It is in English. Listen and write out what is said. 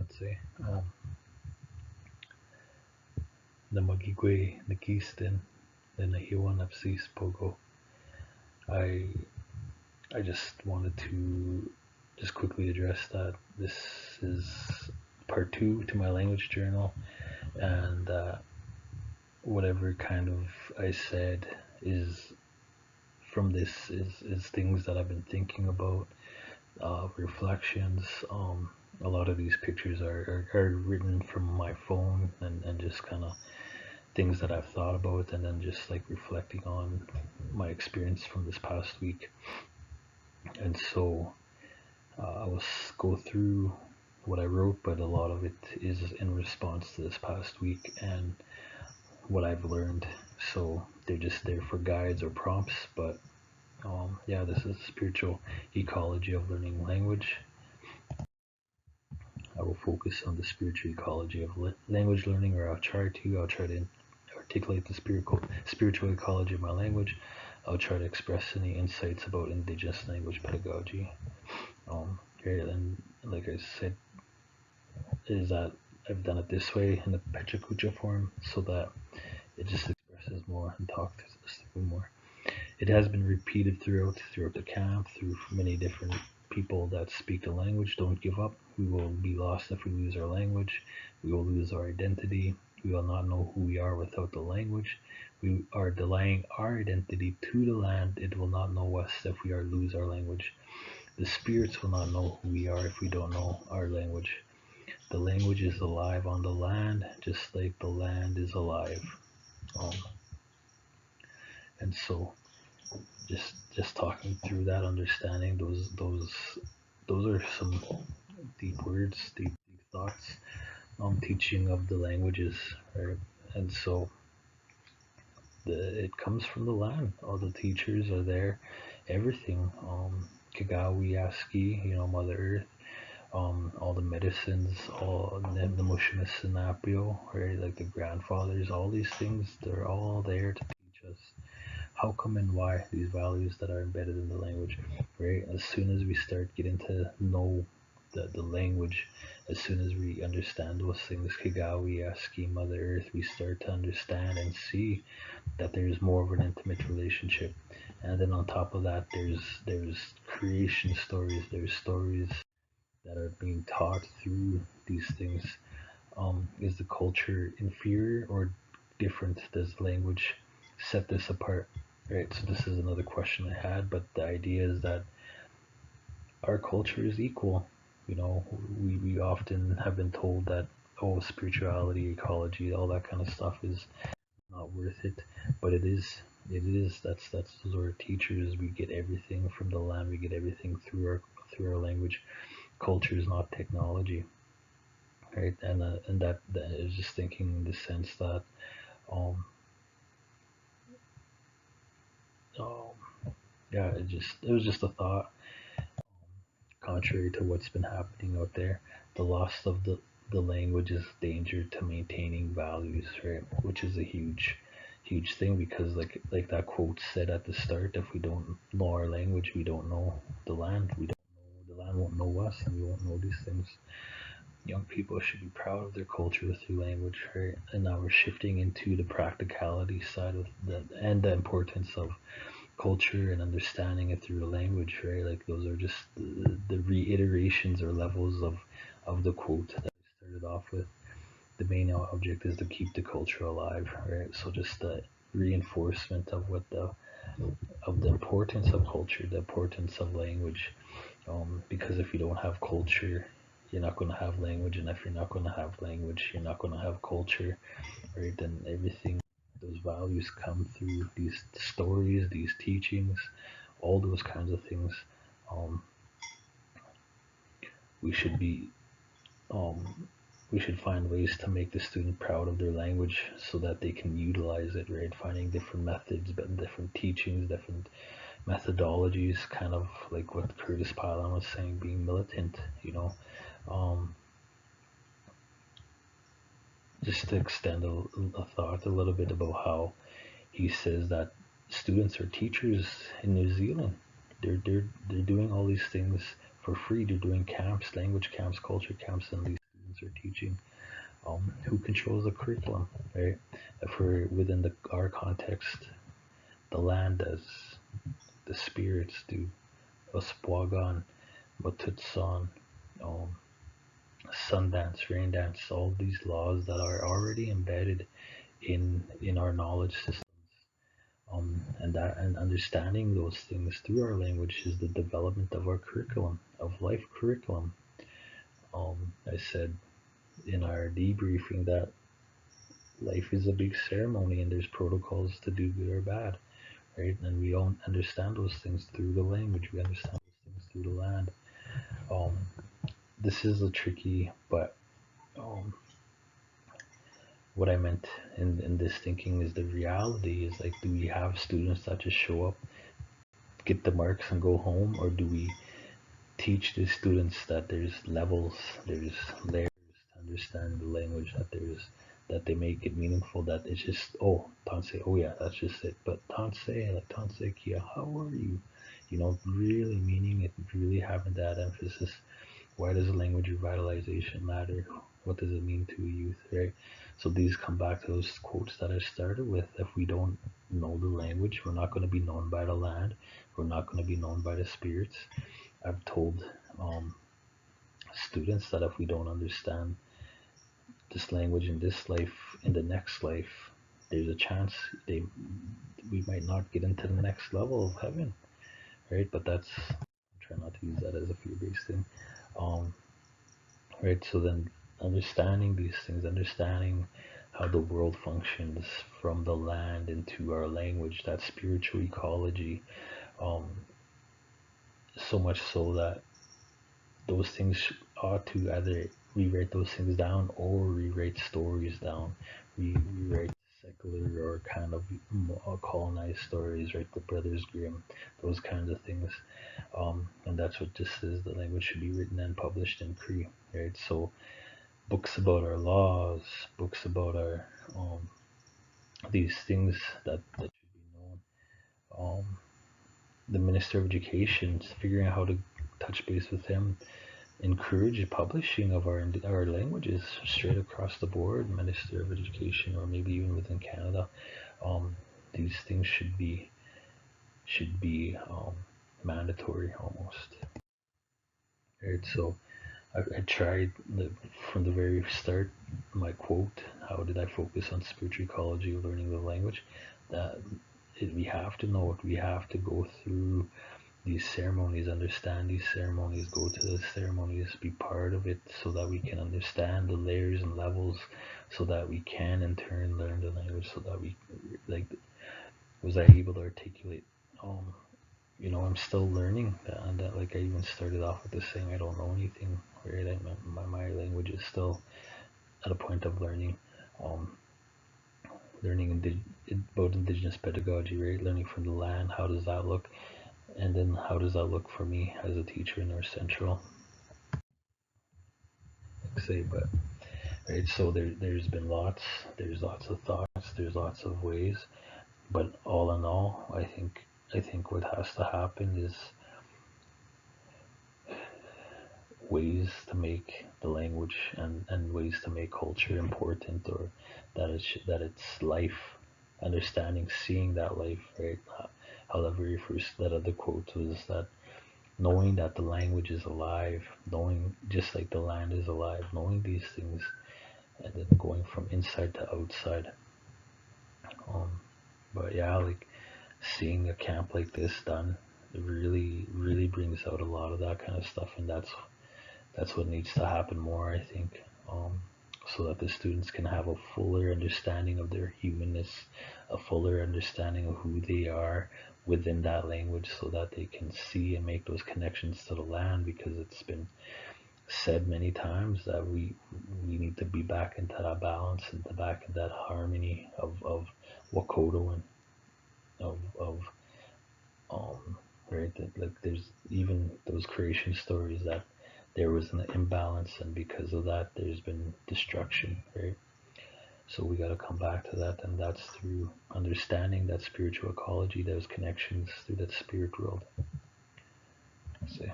let's say. The Magigwe, the Keyston, the Nahiwan FC Pogo. I I just wanted to just quickly address that this is part two to my language journal, and whatever kind of I said is from this is things that I've been thinking about, reflections. A lot of these pictures are written from my phone and just kind of things that I've thought about, and then just like reflecting on my experience from this past week. And so I will go through what I wrote, but a lot of it is in response to this past week and what I've learned. So they're just there for guides or prompts, but yeah, this is spiritual ecology of learning language. I will focus on the spiritual ecology of language learning, or I'll try to articulate the spiritual ecology of my language. I'll try to express any insights about indigenous language pedagogy. And like I said, is that I've done it this way in the Pechakucha form so that it just expresses more and talks more. It has been repeated throughout the camp, through many different people that speak the language. Don't give up. We will be lost if we lose our language. We will lose our identity. We will not know who we are without the language. We are delaying our identity to the land. It will not know us if we lose our language. The spirits will not know who we are if we don't know our language. The language is alive on the land, just like the land is alive. Um, and so just talking through that, understanding those are some deep words, deep thoughts. Teaching of the languages, right? And so it comes from the land. All the teachers are there, everything. Kagawi, Aski, Mother Earth, all the medicines, all the Mushimisanapio, right? Like the grandfathers, all these things, they're all there to teach us how come and why these values that are embedded in the language, right? As soon as we start getting to know the language, as soon as we understand those things, Kigawi, Aski, Mother Earth, we start to understand and see that there's more of an intimate relationship. And then on top of that, there's creation stories, there's stories that are being taught through these things. Is the culture inferior or different? Does language set this apart? Right, so this is another question I had, but the idea is that our culture is equal. We often have been told that, oh, spirituality, ecology, all that kind of stuff is not worth it, but it is. It is. That's those are our teachers. We get everything from the land. We get everything through our language. Culture is not technology, right? And that is just thinking in the sense that um, um yeah, it was just a thought. Contrary to what's been happening out there, the loss of the language is danger to maintaining values, right? Which is a huge thing, because like that quote said at the start, if we don't know our language, we don't know the land. We don't know the land won't know us, and we won't know these things. Young people should be proud of their culture through language, right? And now we're shifting into the practicality side of the importance of culture and understanding it through the language, right? Like those are just the reiterations or levels of the quote that I started off with. The main object is to keep the culture alive, right? So just the reinforcement of the importance of culture, the importance of language. Because if you don't have culture, you're not going to have language, and if you're not going to have language, you're not going to have culture, right? Then everything, those values come through these stories, these teachings, all those kinds of things. Um, we should be um, we should find ways to make the student proud of their language so that they can utilize it, right? Finding different methods, but different teachings, different methodologies, kind of like what Curtis Pylon was saying, being militant. Um, just to extend a thought a little bit about how he says that students or teachers in New Zealand, they're doing all these things for free. They're doing camps, language camps, culture camps, and these students are teaching. Who controls the curriculum, right? If we're within our context, the land does, the spirits do, Oswagan, Matutsan, um, Sundance, Rain Dance, all these laws that are already embedded in our knowledge systems. And understanding those things through our language is the development of our curriculum, of life curriculum. I said in our debriefing that life is a big ceremony and there's protocols to do good or bad, right? And we don't understand those things through the language. We understand those things through the land. Um, this is a tricky, but um, what I meant in this thinking is the reality is like, do we have students that just show up, get the marks, and go home, or do we teach the students that there's levels, there's layers to understand the language, that they make it meaningful, that it's just, oh, Tanse, oh yeah, that's just it. But Tanse, like Tanse Kia, how are you? Really meaning it, really having that emphasis. Why does language revitalization matter? What does it mean to a youth, right? So these come back to those quotes that I started with. If we don't know the language, we're not going to be known by the land. We're not going to be known by the spirits. I've told um, students that if we don't understand this language in this life, in the next life, there's a chance they we might not get into the next level of heaven, right? But that's, I'm trying not to use that as a fear-based thing, um, right? So then, understanding these things, understanding how the world functions from the land into our language, that spiritual ecology, um, so much so that those things ought to either rewrite those things down or rewrite stories down, rewrite secular or kind of colonized stories, right? The Brothers Grimm, those kinds of things. And that's what this is. The language should be written and published in Cree, right? So books about our laws, books about our these things that should be known. The Minister of Education, figuring out how to touch base with him, encourage publishing of our languages straight across the board, Minister of Education, or maybe even within Canada. Um, these things should be mandatory almost. Right. So I tried from the very start. My quote: "How did I focus on spiritual ecology of learning the language?" That we have to know it. We have to go through these ceremonies, understand these ceremonies, go to the ceremonies, be part of it so that we can understand the layers and levels, so that we can in turn learn the language, so that we, like, was I able to articulate, um, I'm still learning, and like I even started off with this saying, I don't know anything, right? My language is still at a point of learning, um, learning about indigenous pedagogy, right? Learning from the land, how does that look? And then how does that look for me as a teacher in North Central? Say, but right. So there's lots of thoughts, there's lots of ways, but all in all, I think what has to happen is ways to make the language and ways to make culture important, or that it's life, understanding, seeing that life, right? How the very first that other quote was that knowing that the language is alive, knowing just like the land is alive, knowing these things, and then going from inside to outside. Um, but yeah, like seeing a camp like this done, it really, really brings out a lot of that kind of stuff, and that's what needs to happen more, I think, so that the students can have a fuller understanding of their humanness, a fuller understanding of who they are within that language, so that they can see and make those connections to the land, because it's been said many times that we need to be back into that balance and back in that harmony of Wakoto, and of right, that like there's even those creation stories that there was an imbalance, and because of that there's been destruction, right? So we got to come back to that, and that's through understanding that spiritual ecology, those connections through that spirit world. Say.